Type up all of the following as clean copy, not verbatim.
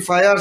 FIR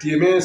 TMA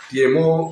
TMO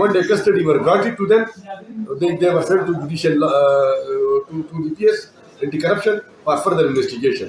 one day custody were granted to them they were sent to judicial to DPS anti-corruption for further investigation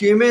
TMA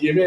TMA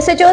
SHO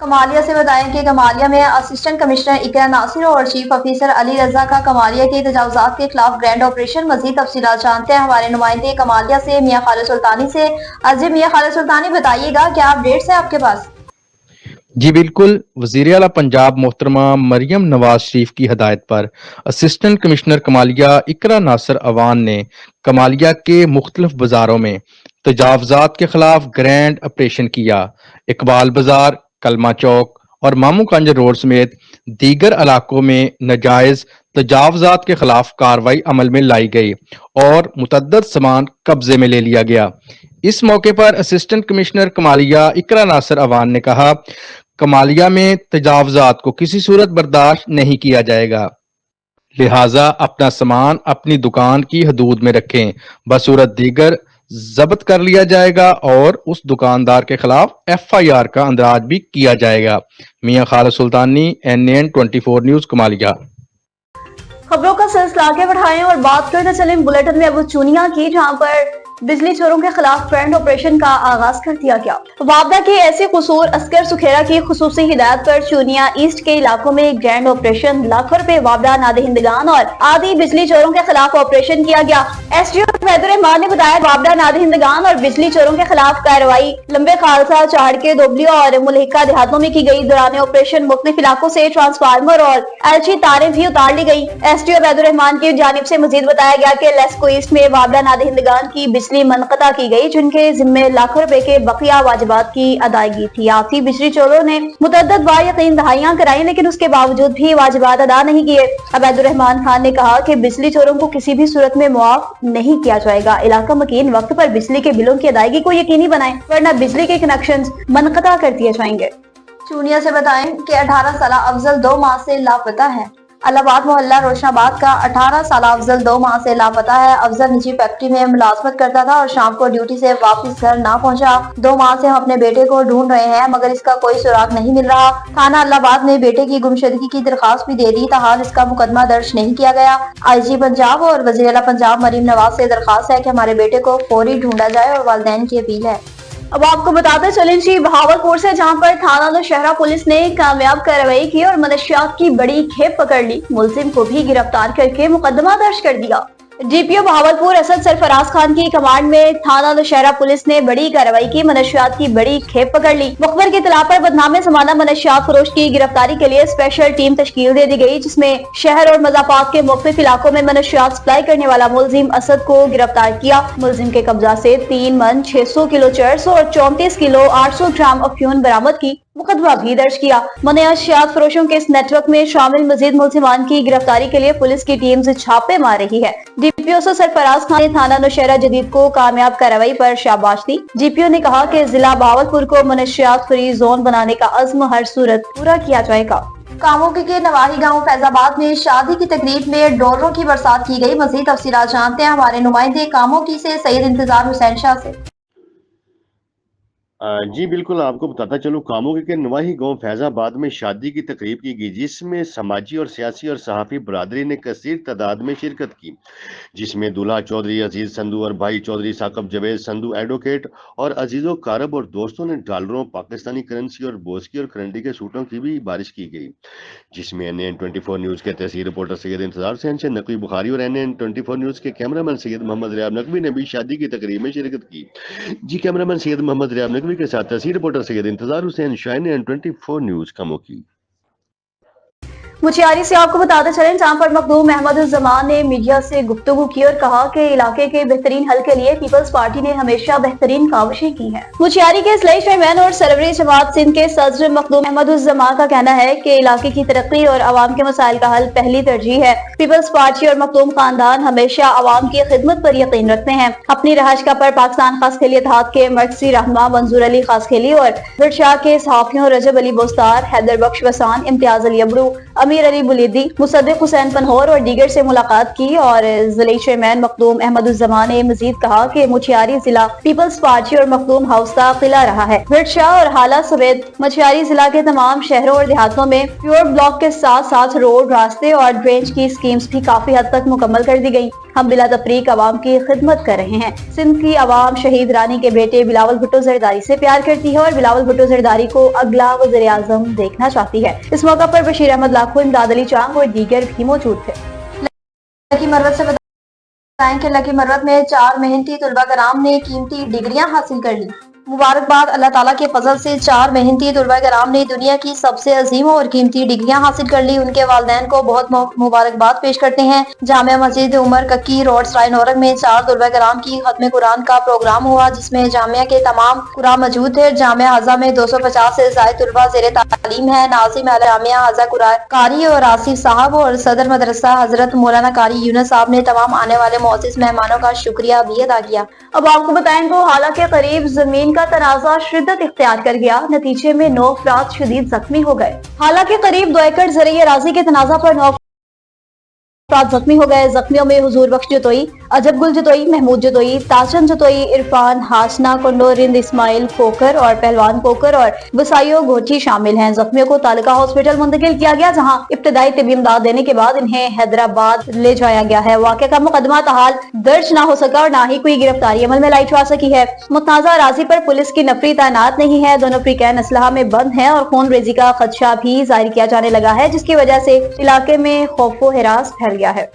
Kamalia سے بتائیں کہ کمالیہ میں assistant commissioner اقرا ناصر اور chief officer Ali Raza کا کمالیہ کے تجاوزات کے خلاف grand operation. مزید تفصیلات جانتے ہیں ہمارے نمائندے کمالیہ سے میاں خالد سلطانی سے۔ عزیز میاں خالد سلطانی، بتائیے گا کیا اپڈیٹس ہیں آپ کے پاس؟ جی بالکل، وزیر اعلیٰ پنجاب محترمہ مریم نواز شریف کی ہدایت پر اسسٹنٹ کمشنر کمالیہ اقرا ناصر اوان نے کمالیہ کے مختلف بازاروں میں تجاوزات کے خلاف گرینڈ آپریشن کیا۔ اقبال بازار، کلمہ چوک اور مامو کنج روڈ سمیت دیگر علاقوں میں ناجائز تجاوزات کے خلاف کارروائی عمل میں لائی گئی اور متعدد سامان قبضے میں لے لیا گیا۔ اس موقع پر اسسٹنٹ کمشنر کمالیہ اقرا ناصر اوان نے کہا، کمالیہ میں تجاوزات کو کسی صورت برداشت نہیں کیا جائے گا، لہٰذا اپنا سامان اپنی دکان کی حدود میں رکھیں، بصورت دیگر ضبط کر لیا جائے گا اور اس دکاندار کے خلاف FIR کا اندراج بھی کیا جائے گا۔ میاں خالد سلطانی، NN 24 نیوز، کمالیہ۔ خبروں کا سلسلہ آگے بڑھائیں اور بات کرتے چلیں بلیٹن میں ابو چونیا کی، جہاں پر بجلی چوروں کے خلاف گرینڈ آپریشن کا آغاز کر دیا گیا۔ وابدہ کے ایسے قصور اسکر سکھیرا کی خصوصی ہدایت پر چونیا ایسٹ کے علاقوں میں گرینڈ آپریشن، لاکھوں روپے وابدہ نادہندگان اور آدھی بجلی چوروں کے خلاف آپریشن کیا گیا۔ SDO عبید الرحمان نے بتایا وابدہ نادہندگان اور بجلی چوروں کے خلاف کارروائی لمبے خالصہ، چاڑکے، دوبلیو اور ملحقہ دیہاتوں میں کی گئی۔ دوران آپریشن مختلف علاقوں سے ٹرانسفارمر اور LG تاریں بھی اتار لی گئی۔ SDO عبید الرحمان کی جانب سے مزید بتایا گیا کہ لیسکو ایسٹ میں وابدہ نادہندگان کی بجلی منقطع کی گئی، جن کے ذمے لاکھوں روپے کے بقیہ واجبات کی ادائیگی تھی۔ آتی بجلی چوروں نے متعدد بار یقین دہائیاں کرائی، لیکن اس کے باوجود بھی واجبات ادا نہیں کیے۔ عبید الرحمان خان نے کہا کہ بجلی چوروں کو کسی بھی صورت میں معاف نہیں کیا جائے گا۔ علاقہ مکین وقت پر بجلی کے بلوں کی ادائیگی کو یقینی بنائیں، ورنہ بجلی کے کنیکشنز منقطع کر دیے جائیں گے۔ چونیا سے بتائیں کہ 18 سالہ افضل 2 ماہ سے لاپتہ ہے۔ الہ آباد محلہ روشن آباد کا 18 سالہ افضل 2 ماہ سے لاپتہ ہے۔ افضل نجی فیکٹری میں ملازمت کرتا تھا اور شام کو ڈیوٹی سے واپس گھر نہ پہنچا۔ 2 ماہ سے ہم اپنے بیٹے کو ڈھونڈ رہے ہیں، مگر اس کا کوئی سراغ نہیں مل رہا۔ تھانہ الہ آباد نے بیٹے کی گمشدگی کی درخواست بھی دے دی، تاحال اس کا مقدمہ درج نہیں کیا گیا۔ IG پنجاب اور وزیر اعلیٰ پنجاب مریم نواز سے درخواست ہے کہ ہمارے بیٹے کو فوری ڈھونڈا جائے اور والدین کی اپیل ہے۔ اب آپ کو بتاتے چلیں جی بہاولپور سے، جہاں پر تھانہ نوشہرہ پولیس نے کامیاب کارروائی کی اور منشیات کی بڑی کھیپ پکڑ لی، ملزم کو بھی گرفتار کر کے مقدمہ درج کر دیا۔ DPO بہاولپور اسد سرفراز خان کی کمانڈ میں تھانہ نوشہرہ پولیس نے بڑی کارروائی کی، منشیات کی بڑی کھیپ پکڑ لی۔ مخبر کی اطلاع پر بدنام زمانہ منشیات فروش کی گرفتاری کے لیے اسپیشل ٹیم تشکیل دے دی گئی، جس میں شہر اور مضافات کے مختلف علاقوں میں منشیات سپلائی کرنے والا ملزم اسد کو گرفتار کیا۔ ملزم کے قبضہ سے 3 من 600 کلو چرس اور 34 کلو 800 گرام افیون برآمد کی، مقدمہ بھی درج کیا۔ منشیات فروشوں کے اس نیٹ ورک میں شامل مزید ملزمان کی گرفتاری کے لیے پولیس کی ٹیمز چھاپے مار رہی ہے۔ DPO سرفراز خان نے تھانہ نوشہرہ جدید کو کامیاب کارروائی پر شاباش دی۔ DPO نے کہا کہ ضلع بہاولپور کو منشیات فری زون بنانے کا عزم ہر صورت پورا کیا جائے گا۔ کاموکی کے نواحی گاؤں فیض آباد میں شادی کی تقریب میں ڈولروں کی برسات کی گئی۔ مزید تفصیلات جانتے ہیں ہمارے نمائندے کاموکی سے سید انتظار حسین شاہ سے۔ جی بالکل، آپ کو بتاتا چلوں کاموکی کے نواحی گاؤں فیض آباد میں شادی کی تقریب کی گئی، جس میں سماجی اور سیاسی اور صحافی برادری نے کثیر تعداد میں شرکت کی، جس میں دولہا چودھری عزیز سندھو اور بھائی چودھری ثاقب جاوید سندھو ایڈوکیٹ اور عزیزوں کارب اور دوستوں نے ڈالروں، پاکستانی کرنسی اور بوسکی اور کرنٹی کے سوٹوں کی بھی بارش کی گئی، جس میں NN 24 نیوز کے تحصیل رپورٹر سید انتظار حسین سے نقوی بخاری اور NN 24 نیوز کے کیمرہ مین سید محمد ریاب نقوی نے بھی شادی کی تقریب میں شرکت کی۔ جی کیمرہ مین سید محمد ریاب نقوی کے ساتھ تحصیل رپورٹر سید انتظار حسین، NN 24 نیوز کاموکی۔ مچھیاری سے آپ کو بتاتے چلیں، جہاں پر مخدوم احمد الزمان نے میڈیا سے گفتگو کی اور کہا کہ علاقے کے بہترین حل کے لیے پیپلز پارٹی نے ہمیشہ بہترین کاوشیں کی ہیں۔ مچھیاری کے اصلاحی چیئرمین اور سروری جماعت سندھ کے صدر مخدوم احمد الزمان کا کہنا ہے کہ علاقے کی ترقی اور عوام کے مسائل کا حل پہلی ترجیح ہے۔ پیپلز پارٹی اور مخدوم خاندان ہمیشہ عوام کی خدمت پر یقین رکھتے ہیں۔ اپنی رہائش گاہ پر پاکستان خاص خیلی اتحاد کے مرکزی رہنما منظور علی خاص خیلی اور ورشا کے صحافیوں رجب علی بوستار، حیدر بخش وسان، امتیاز علی ابرو، امیر علی بلیدی، مصدق حسین پنہور اور دیگر سے ملاقات کی، اور ضلعی چیئرمین مخدوم احمد الزمان نے مزید کہا کہ مچھیاری ضلع پیپلز پارٹی اور مخدوم ہاؤس کا قلعہ رہا ہے۔ ورشا اور حالہ سمیت مچھیاری ضلع کے تمام شہروں اور دیہاتوں میں پیور بلاک کے ساتھ ساتھ روڈ، راستے اور ڈرینج کی اسکیمز بھی کافی حد تک مکمل کر دی گئی۔ ہم بلا تفریق عوام کی خدمت کر رہے ہیں۔ سندھ کی عوام شہید رانی کے بیٹے بلاول بھٹو زرداری سے پیار کرتی ہے اور بلاول بھٹو زرداری کو اگلا وزیر اعظم دیکھنا چاہتی ہے۔ اس موقع پر بشیر احمد لاکھو، امداد علی چانگ اور دیگر بھی موجود تھے۔ لکی مروت سے بتائیں کہ لکی مروت میں 4 محنتی طلبہ کرام نے قیمتی ڈگریاں حاصل کر لی۔ مبارکباد، اللہ تعالیٰ کے فضل سے 4 محنتی طلبہ کرام نے دنیا کی سب سے عظیم اور قیمتی ڈگریاں حاصل کر لی۔ ان کے والدین کو بہت مبارکباد پیش کرتے ہیں۔ جامعہ مسجد عمر ککی روڈ سرائے نورنگ میں 4 طلبہ کرام کی ختم قرآن کا پروگرام ہوا، جس میں جامعہ کے تمام قراء موجود تھے۔ جامعہ حضا میں 250 سے زائد طلبہ زیر تعلیم ہیں۔ ناظم اعلیٰ جامعہ حضا قاری اور آصف صاحب اور صدر مدرسہ حضرت مولانا قاری یونس صاحب نے تمام آنے والے معزز مہمانوں کا شکریہ بھی ادا کیا۔ اب آپ کو بتائیں تو حالانکہ قریب زمین کا تنازع شدت اختیار کر گیا، نتیجے میں 9 افراد شدید زخمی ہو گئے۔ حالانکہ قریب 2 ایکڑ زرعی اراضی کے تنازع پر 9 افراد زخمی ہو گئے۔ زخمیوں میں حضور بخش جتوئی، عجب گل جتوئی، محمود جتوئی، تاجن جتوئی، عرفان ہاسنا کنڈو، رند اسماعیل کوکر اور پہلوان کوکر اور وسائیو گھوٹی شامل ہیں۔ زخمیوں کو تعلقہ ہاسپٹل منتقل کیا گیا، جہاں ابتدائی طبی امداد دینے کے بعد انہیں حیدرآباد لے جایا گیا ہے۔ واقعہ کا مقدمہ تاحال درج نہ ہو سکا اور نہ ہی کوئی گرفتاری عمل میں لائی جا سکی ہے۔ متنازع اراضی پر پولیس کی نفری تعینات نہیں ہے۔ دونوں فریقین اسلحہ میں بند ہیں اور خون ریزی کا خدشہ بھی ظاہر کیا جانے لگا ہے، جس کی وجہ سے علاقے میں خوف و ہراس پھیل گیا ہے۔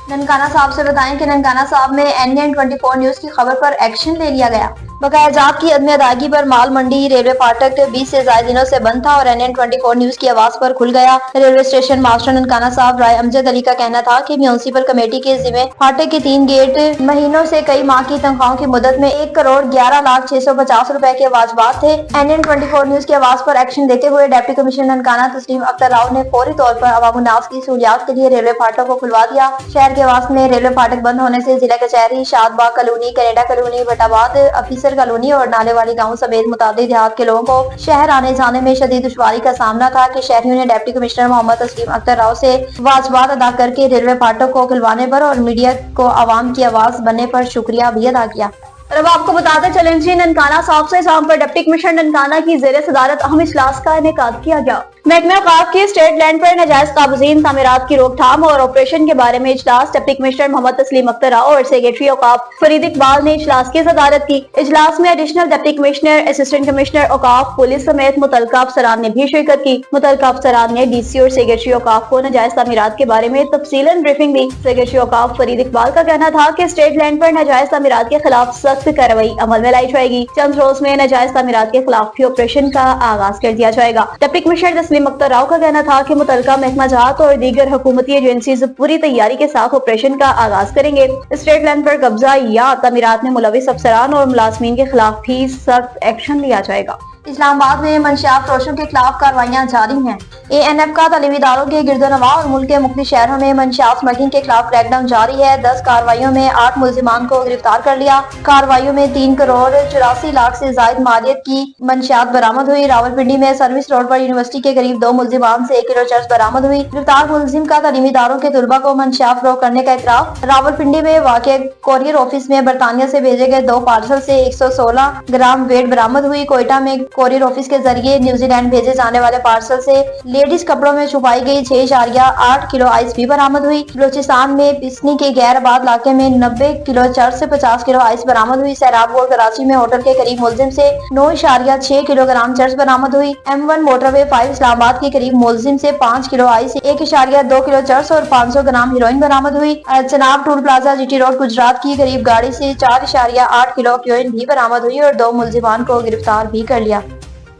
ننکانہ صاحب سے بتائیں کہ ننکانہ صاحب میں NN 24 نیوز کی خبر پر ایکشن لے لیا گیا۔ بقایا جات کی عدم ادائیگی پر مال منڈی ریلوے فاٹک 20 سے زائد دنوں سے بند تھا اور NN 24 نیوز کی آواز پر کھل گیا۔ ریلوے اسٹیشن ماسٹر ننکانہ صاحب رائے امجد علی کا کہنا تھا کہ میونسپل کمیٹی کے ذمہ فاٹک کے 3 گیٹ مہینوں سے کئی ماہ کی تنخواہوں کی مدت میں 1,11,650,000 روپے کے واجبات تھے۔ NN 24 نیوز کی آواز پر ایکشن لیتے ہوئے ڈپٹی کمشنر ننکانہ تسلیم اختر راؤ نے فوری طور پر عوام الناس کی سہولیات کے لیے ریلوے فاٹک کو کھلوا دیا۔ شہر کے واسط میں ریلوے فاٹک بند ہونے سے ضلع کچہری، Shad Bagh colony, Canada colony, بٹاباد آفیسر کالونی اور نالے والی گاؤں سمیت متعدد دیہات کے لوگوں کو شہر آنے جانے میں شدید دشواری کا سامنا تھا کہ شہریوں نے ڈپٹی کمشنر محمد تسلیم اختر راؤ سے واجبات ادا کر کے ریلوے فاٹک کو کھلوانے پر اور میڈیا کو عوام کی آواز بننے پر شکریہ بھی ادا کیا۔ اور اب آپ کو بتاتے چلیں جی، ننکانہ صاحب سے شام پر ڈپٹی کمشنر ننکانہ کی زیر صدارت اہم اجلاس کا انعقاد کیا گیا۔ محکمہ اوقاف کی اسٹیٹ لینڈ پر ناجائز قابضین تعمیرات کی روک تھام اور آپریشن کے بارے میں اجلاس ڈپٹی کمشنر محمد تسلیم اختر راؤ اور سیکریٹری اوقاف فرید اقبال نے اجلاس کی صدارت کی۔ اجلاس میں additional deputy commissioner, assistant commissioner اوقاف، پولیس سمیت متعلقہ افسران نے بھی شرکت کی۔ متعلقہ افسران نے DC اور سیکریٹری اوقاف کو ناجائز تعمیرات کے بارے میں تفصیلاً بریفنگ دی۔ سیکریٹری اوقاف فرید اقبال کا کہنا تھا کہ اسٹیٹ لینڈ پر ناجائز تعمیرات کے خلاف سخت کارروائی عمل میں لائی جائے گی۔ چند روز میں ناجائز تعمیرات کے خلاف بھی آپریشن کا آغاز کر دیا جائے گا۔ ڈپٹی کمشنر تسلیم اختر راؤ کا کہنا تھا کہ متعلقہ محکمہ جات اور دیگر حکومتی ایجنسیز پوری تیاری کے ساتھ آپریشن کا آغاز کریں گے۔ اسٹیٹ لینڈ پر قبضہ یا تعمیرات میں ملوث افسران اور ملازمین کے خلاف بھی سخت ایکشن لیا جائے گا۔ اسلام آباد میں منشیات فروشوں کے خلاف کارروائیاں جاری ہیں۔ ANF کا تعلیمی اداروں کے گرد و نواح اور ملک کے مختلف شہروں میں منشیات سمگلنگ کے خلاف کریک ڈاؤن جاری ہے۔ 10 کارروائیوں میں 8 ملزمان کو گرفتار کر لیا۔ کارروائیوں میں 3 کروڑ 84 لاکھ سے زائد مالیت کی منشیات برآمد ہوئی۔ راولپنڈی میں سروس روڈ پر یونیورسٹی کے قریب 2 ملزمان سے 1 کلو چرس برآمد ہوئی۔ گرفتار ملزم کا تعلیمی اداروں کے طلباء کو منشیات فروخت کرنے کا اعتراف۔ راولپنڈی میں واقع کوریئر آفس میں برطانیہ سے بھیجے گئے 2 پارسل سے 116 گرام ویٹ برآمد ہوئی۔ کوئٹہ میں کوریئر آفس کے ذریعے نیوزی لینڈ بھیجے جانے والے پارسل سے لیڈیز کپڑوں میں چھپائی گئی 6.8 کلو آئس بھی برآمد ہوئی۔ بلوچستان میں پسنی کے غیر آباد علاقے میں 90 کلو چرس سے 50 کلو آئس برآمد ہوئی۔ سیراب روڈ کراچی میں ہوٹل کے قریب ملزم سے 9.6 کلو گرام چرس برآمد ہوئی۔ M1 موٹر وے 5 اسلام آباد کے قریب ملزم سے 5 کلو آئس، 1.2 کلو چرس اور 500 گرام ہیروئن برآمد ہوئی۔ Chenab tool plaza GT road Gujarat کی قریب گاڑی سے 4.8 کلو ہیروئن بھی برآمد ہوئی اور 2 ملزمان کو گرفتار بھی کر لیا۔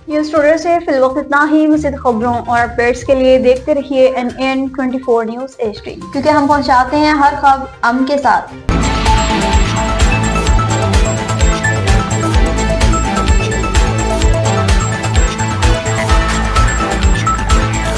نیوز ٹوڈے سے فی الوقت اتنا ہی۔ مزید خبروں اور اپڈیٹس کے لیے دیکھتے رہیے NN 24 نیوز HD، کیونکہ ہم پہنچاتے ہیں ہر خبر امن کے ساتھ۔